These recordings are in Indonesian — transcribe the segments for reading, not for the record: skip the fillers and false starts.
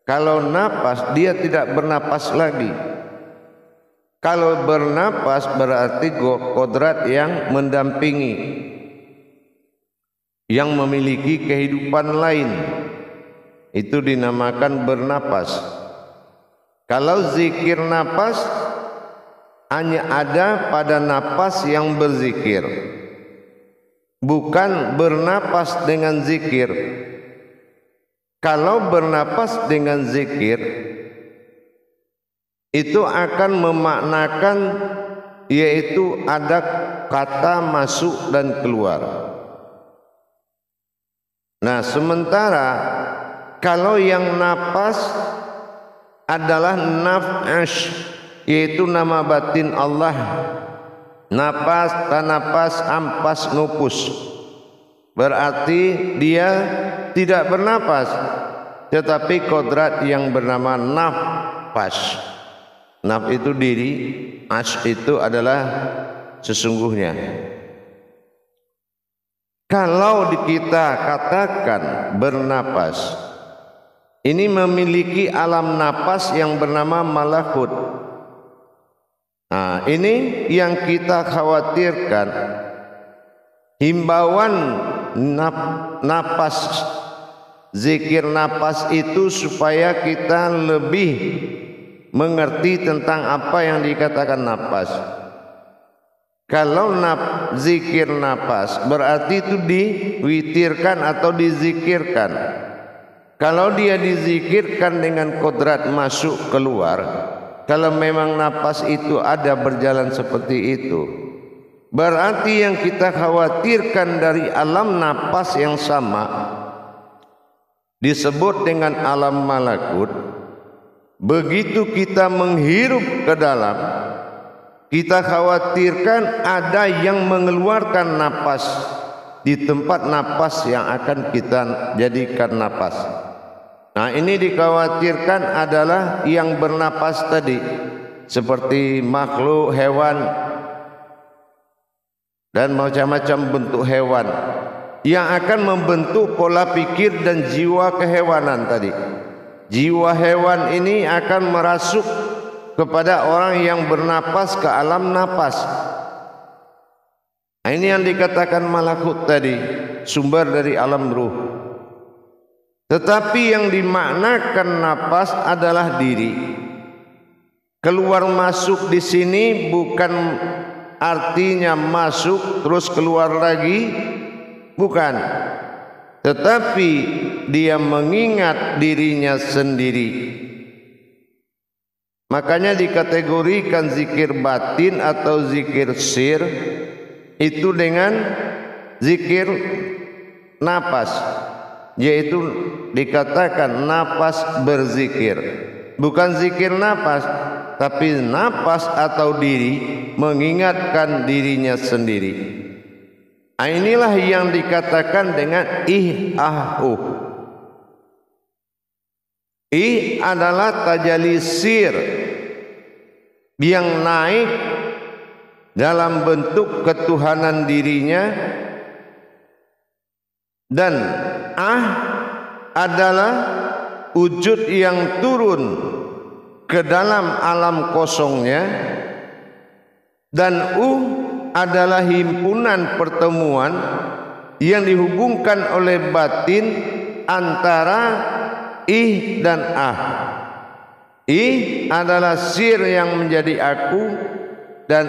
Kalau napas dia tidak bernapas lagi. Kalau bernapas berarti kodrat yang mendampingi, yang memiliki kehidupan lain. Itu dinamakan bernapas. Kalau zikir napas hanya ada pada napas yang berzikir, bukan bernapas dengan zikir. Kalau bernapas dengan zikir itu akan memaknakan, yaitu ada kata masuk dan keluar. Nah, sementara kalau yang napas adalah naf'ash, yaitu nama batin Allah. Napas, tanapas, ampas, nupus. Berarti dia tidak bernapas, tetapi kodrat yang bernama nafas. Naf itu diri, as itu adalah sesungguhnya. Kalau kita katakan bernapas, ini memiliki alam napas yang bernama malakut. Nah, ini yang kita khawatirkan. Himbauan napas, zikir napas itu supaya kita lebih mengerti tentang apa yang dikatakan napas. Kalau zikir napas berarti itu diwitirkan atau dizikirkan. Kalau dia dizikirkan dengan kodrat masuk keluar, kalau memang napas itu ada berjalan seperti itu, berarti yang kita khawatirkan dari alam napas yang sama disebut dengan alam malakut. Begitu kita menghirup ke dalam, kita khawatirkan ada yang mengeluarkan napas di tempat napas yang akan kita jadikan napas. Nah, ini dikhawatirkan adalah yang bernapas tadi, seperti makhluk hewan dan macam-macam bentuk hewan yang akan membentuk pola pikir dan jiwa kehewanan tadi. Jiwa hewan ini akan merasuk kepada orang yang bernapas ke alam napas. Nah, ini yang dikatakan malakut tadi, sumber dari alam ruh. Tetapi yang dimaknakan napas adalah diri. Keluar masuk di sini bukan artinya masuk terus keluar lagi, bukan. Tetapi dia mengingat dirinya sendiri. Makanya dikategorikan zikir batin atau zikir sir itu dengan zikir napas, yaitu dikatakan napas berzikir. Bukan zikir napas, tapi napas atau diri mengingatkan dirinya sendiri. Inilah yang dikatakan dengan ih-ah-uh. Ih adalah tajalli sir yang naik dalam bentuk ketuhanan dirinya, dan adalah wujud yang turun ke dalam alam kosongnya, dan adalah himpunan pertemuan yang dihubungkan oleh batin antara ih dan Ih adalah sir yang menjadi aku, dan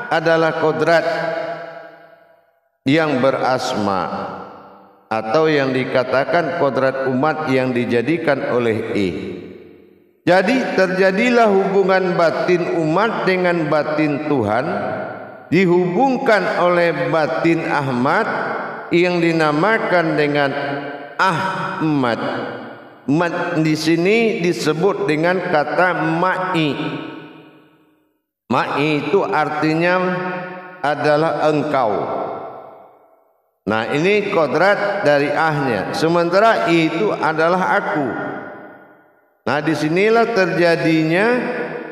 adalah kodrat yang berasma, atau yang dikatakan kodrat umat yang dijadikan oleh ih. Jadi terjadilah hubungan batin umat dengan batin Tuhan, dihubungkan oleh batin Ahmad yang dinamakan dengan Ahmad. Mat di sini disebut dengan kata ma'i. Ma'i itu artinya adalah engkau. Nah, ini kodrat dari ahnya. Sementara itu adalah aku. Nah, disinilah terjadinya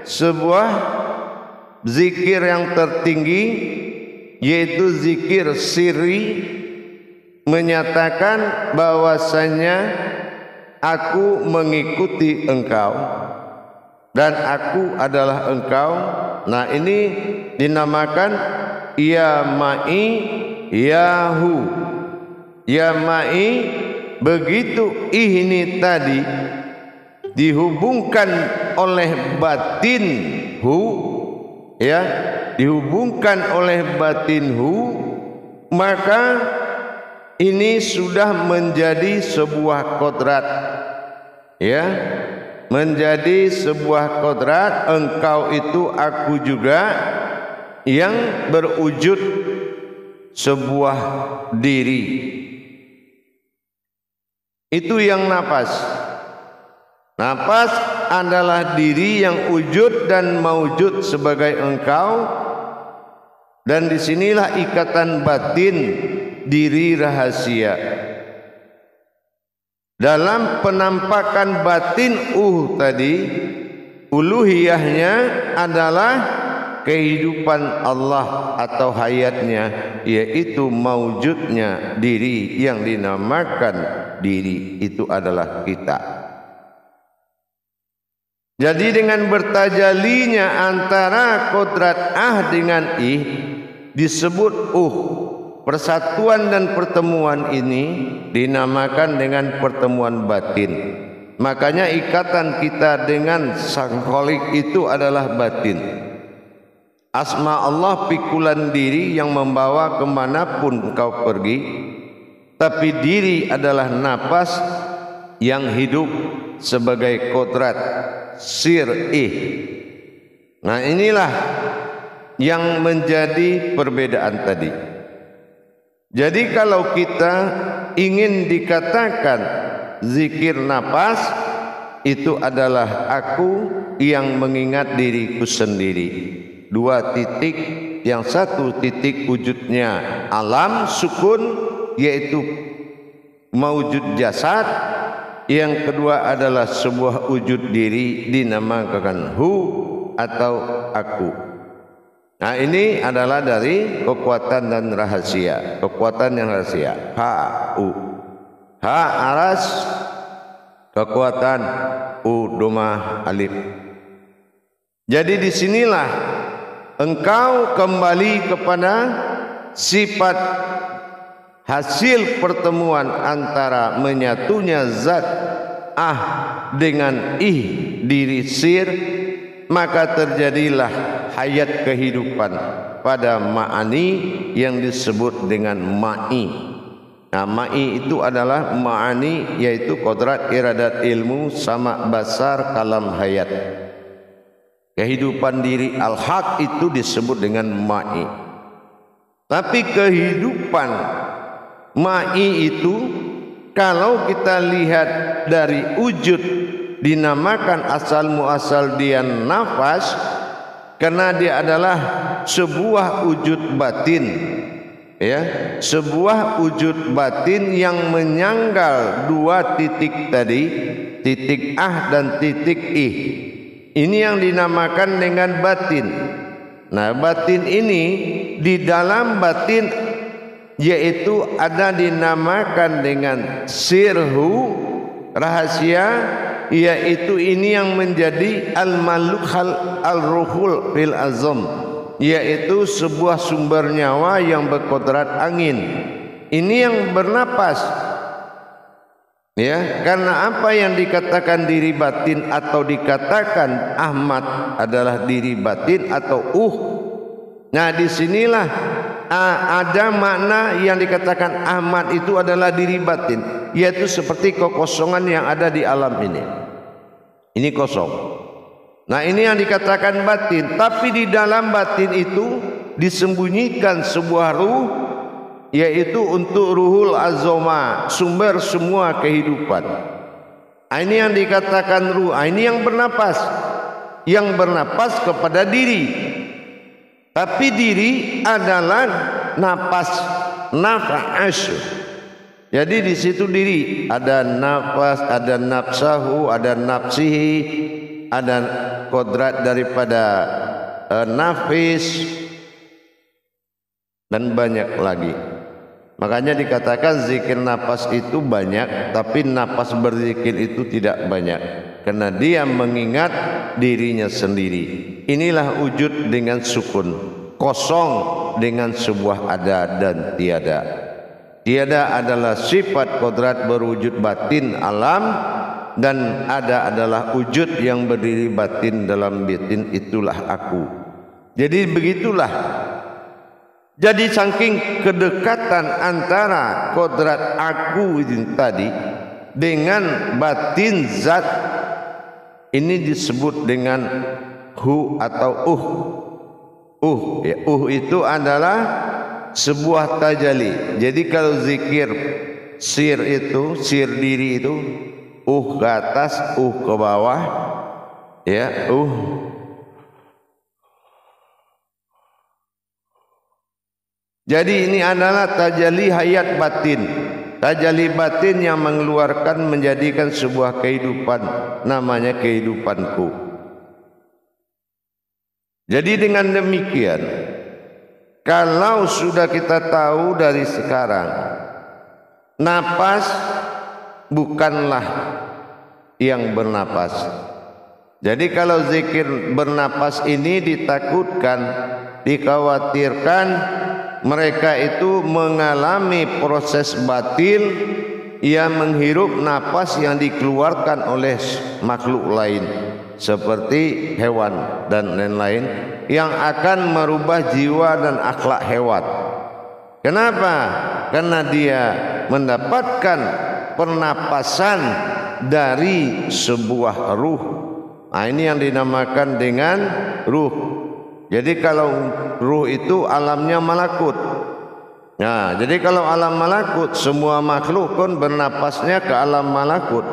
sebuah zikir yang tertinggi, yaitu zikir sirri, menyatakan bahwasanya aku mengikuti engkau dan aku adalah engkau. Nah, ini dinamakan ya ma'i yahu. Ya ma'i, begitu ini tadi dihubungkan oleh batin hu, ya, dihubungkan oleh batin hu, maka ini sudah menjadi sebuah kodrat, ya, menjadi sebuah kodrat. Engkau itu aku juga, yang berwujud sebuah diri. Itu yang nafas. Nafas adalah diri yang wujud dan maujud sebagai engkau. Dan disinilah ikatan batin diri rahasia. Dalam penampakan batin tadi, uluhiyahnya adalah kehidupan Allah atau hayatnya, yaitu maujudnya diri yang dinamakan diri, itu adalah kita. Jadi dengan bertajalinya antara kodrat dengan disebut persatuan dan pertemuan ini dinamakan dengan pertemuan batin. Makanya ikatan kita dengan Sang Khalik itu adalah batin. Asma Allah pikulan diri yang membawa kemanapun kau pergi, tapi diri adalah napas yang hidup sebagai kodrat sir'ih. Nah, inilah yang menjadi perbedaan tadi. Jadi kalau kita ingin dikatakan zikir napas, itu adalah aku yang mengingat diriku sendiri. Dua titik, yang satu titik wujudnya alam sukun, yaitu maujud jasad. Yang kedua adalah sebuah wujud diri dinamakan hu atau aku. Nah, ini adalah dari kekuatan dan rahasia. Kekuatan yang rahasia. Ha, u. Ha aras, kekuatan, u domah alif. Jadi disinilah engkau kembali kepada sifat hasil pertemuan antara menyatunya zat dengan diri sir, maka terjadilah hayat kehidupan pada ma'ani yang disebut dengan ma'i. Nah, ma'i itu adalah ma'ani, yaitu kodrat, iradat, ilmu, sama, basar, kalam, hayat. Kehidupan diri al-haq itu disebut dengan ma'i. Tapi kehidupan ma'i itu kalau kita lihat dari wujud, dinamakan asal muasal dia nafas, karena dia adalah sebuah wujud batin, ya, sebuah wujud batin yang menyanggal dua titik tadi, titik dan titik Ini yang dinamakan dengan batin. Nah, batin ini di dalam batin yaitu ada dinamakan dengan sirhu, rahasia, yaitu ini yang menjadi al-malukhal al-ruhul fil azam, yaitu sebuah sumber nyawa yang berkodrat angin. Ini yang bernapas, ya, karena apa yang dikatakan diri batin atau dikatakan Ahmad adalah diri batin atau Nah, disinilah ada makna yang dikatakan Ahmad itu adalah diri batin, yaitu seperti kekosongan yang ada di alam ini. Ini kosong. Nah, ini yang dikatakan batin. Tapi di dalam batin itu disembunyikan sebuah ruh, yaitu untuk ruhul azoma, sumber semua kehidupan. Ini yang dikatakan ruh. Ini yang bernapas, kepada diri. Tapi diri adalah napas, nafas. Jadi di situ diri ada nafas, ada nafsahu, ada nafsihi, ada kodrat daripada nafis, dan banyak lagi. Makanya dikatakan zikir nafas itu banyak, tapi nafas berzikir itu tidak banyak, karena dia mengingat dirinya sendiri. Inilah wujud dengan sukun, kosong dengan sebuah ada dan tiada. Tiada adalah sifat kodrat berwujud batin alam, dan ada adalah wujud yang berdiri batin dalam batin, itulah aku. Jadi begitulah. Jadi saking kedekatan antara kodrat aku ini tadi dengan batin zat, ini disebut dengan hu atau ya, itu adalah sebuah tajali. Jadi kalau zikir sir itu, sir diri itu ke atas, ke bawah, ya Jadi ini adalah tajalli hayat batin, tajalli batin yang mengeluarkan, menjadikan sebuah kehidupan, namanya kehidupanku. Jadi dengan demikian, kalau sudah kita tahu dari sekarang, napas bukanlah yang bernapas. Jadi kalau zikir bernapas ini ditakutkan, dikhawatirkan mereka itu mengalami proses batil yang menghirup napas yang dikeluarkan oleh makhluk lain seperti hewan dan lain-lain yang akan merubah jiwa dan akhlak hewan. Kenapa? Karena dia mendapatkan pernapasan dari sebuah ruh. Nah, ini yang dinamakan dengan ruh. Jadi kalau ruh itu alamnya malakut. Nah, jadi kalau alam malakut, semua makhluk pun bernapasnya ke alam malakut,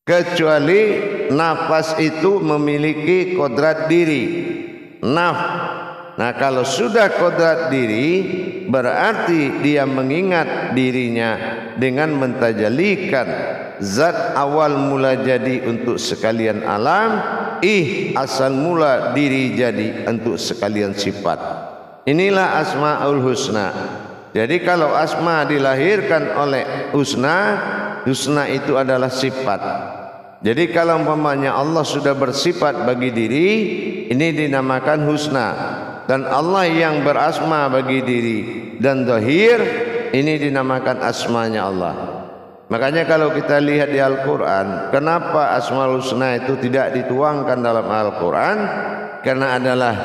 kecuali nafas itu memiliki kodrat diri, Nah, kalau sudah kodrat diri, berarti dia mengingat dirinya dengan mentajalikan zat awal mula jadi untuk sekalian alam, asal mula diri jadi untuk sekalian sifat. Inilah Asmaul Husna. Jadi kalau asma dilahirkan oleh husna, husna itu adalah sifat. Jadi kalau umpamanya Allah sudah bersifat bagi diri, ini dinamakan husna. Dan Allah yang berasma bagi diri dan zahir, ini dinamakan asmanya Allah. Makanya kalau kita lihat di Al-Quran, kenapa Asmaul Husna itu tidak dituangkan dalam Al-Quran? Karena adalah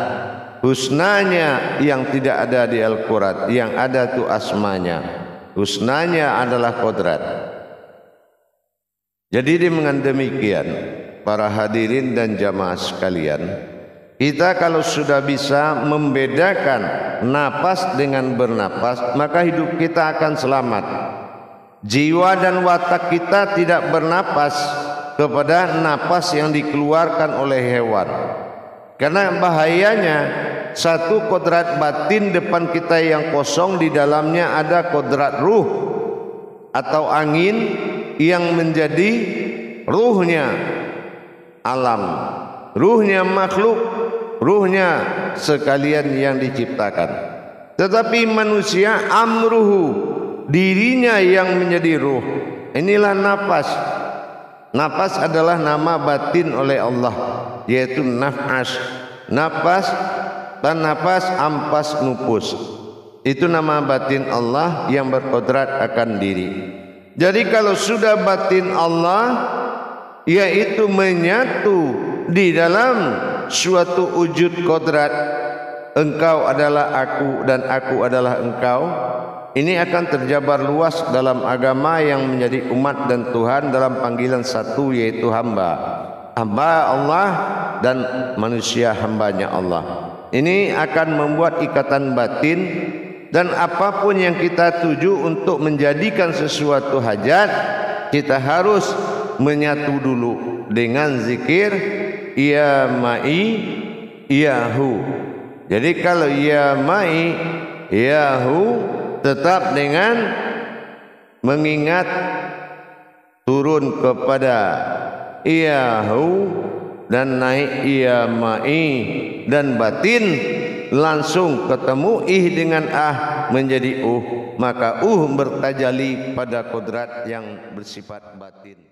husnanya yang tidak ada di Al-Quran, yang ada itu asmanya. Husnanya adalah kodrat. Jadi dengan demikian, para hadirin dan jamaah sekalian, kita kalau sudah bisa membedakan napas dengan bernapas, maka hidup kita akan selamat. Jiwa dan watak kita tidak bernapas kepada napas yang dikeluarkan oleh hewan. Karena bahayanya, satu kodrat batin depan kita yang kosong, di dalamnya ada kodrat ruh atau angin yang menjadi ruhnya alam, ruhnya makhluk, ruhnya sekalian yang diciptakan. Tetapi manusia amruhu, dirinya yang menjadi ruh. Inilah nafas. Nafas adalah nama batin oleh Allah, yaitu nafas. Nafas dan nafas, ampas, nupus. Itu nama batin Allah yang berkodrat akan diri. Jadi kalau sudah batin Allah, yaitu menyatu di dalam suatu wujud kodrat, engkau adalah aku dan aku adalah engkau, ini akan terjabar luas dalam agama yang menjadi umat dan Tuhan dalam panggilan satu, yaitu hamba. Hamba Allah dan manusia hambanya Allah. Ini akan membuat ikatan batin, dan apapun yang kita tuju untuk menjadikan sesuatu hajat, kita harus menyatu dulu dengan zikir ya ma'i ya hu. Jadi kalau ya ma'i ya hu, tetap dengan mengingat turun kepada iyahu dan naik iya ma'i, dan batin langsung ketemu ih dengan menjadi maka bertajali pada kodrat yang bersifat batin.